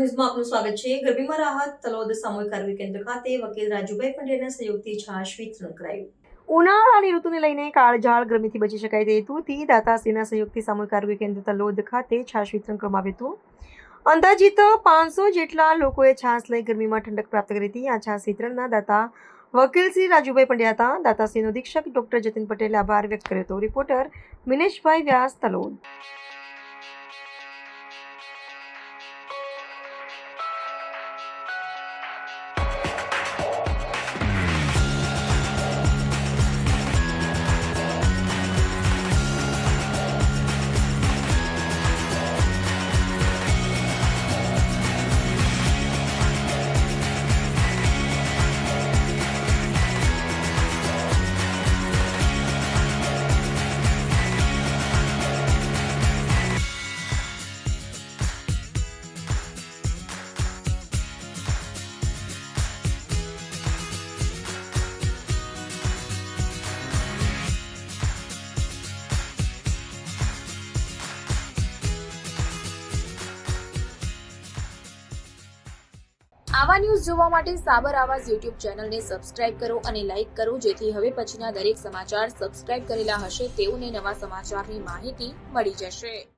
ન્યૂઝમાં આપનું સ્વાગત છે। ગરમીમાં રાહત તલોદ સામૂહિક આરોગ્ય કેન્દ્ર ખાતે વકીલ રાજુભાઈ પંડ્યાના સહયોગથી છાશ વિતરણ કરાયું। ઉનાળાની ઋતુને લઈને કાળઝાળ ગરમીથી બચી શકાય તે હેતુથી દાતાશ્રીના સહયોગથી સામૂહિક આરોગ્ય કેન્દ્ર તલોદ ખાતે છાશ વિતરણ કરવામાં આવ્યું હતું। અંદાજિત 500 જેટલા લોકોએ છાશ લઈ ગરમીમાં ઠંડક પ્રાપ્ત કરી હતી। આ છાશ વિતરણના દાતા વકીલ શ્રી રાજુભાઈ પંડ્યા હતા। દાતાશ્રીનો અધિક્ષક ડોક્ટર જતીન પટેલે આભાર વ્યક્ત કર્યો હતો। રિપોર્ટર મિનેશભાઈ વ્યાસ, તલોદ। આવા ન્યૂઝ જોવા માટે સાબર આવાઝ યુટ્યુબ ચેનલને સબસ્ક્રાઇબ કરો અને લાઇક કરો, જેથી હવે પછીના દરેક સમાચાર સબસ્ક્રાઇબ કરેલા હશે તેઓને નવા સમાચારની માહિતી મળી જશે।